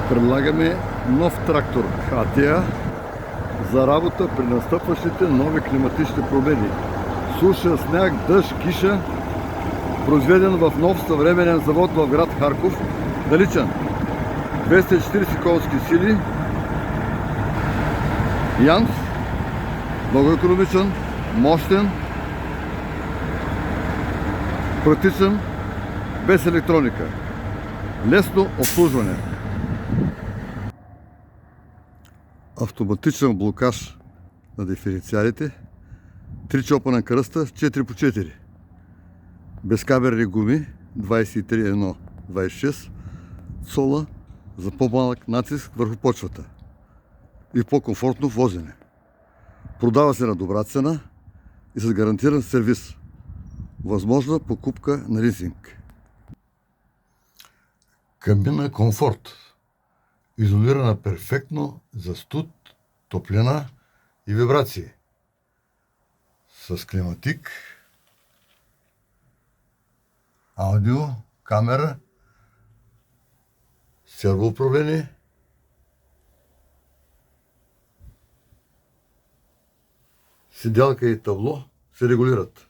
Предлагаме нов трактор Хатия за работа при настъпващите нови климатични промени. Суша, сняг, дъжд, киша, произведен в нов съвременен завод в град Харков, наличен 240 конски сили, Янс, много икономичен, мощен, практичен, без електроника, лесно обслужване. Автоматичен блокаж на диференциалите, 3 чопа на кръста, 4x4, безкаберни гуми 23.1.26 сола за по-малък натиск върху почвата и по-комфортно возене. Продава се на добра цена и с гарантиран сервис. Възможна покупка на лизинг. Кабина комфорт. Изолирана перфектно за студ, топлина и вибрации. С климатик, аудио, камера, сервоуправление, седалка и табло се регулират.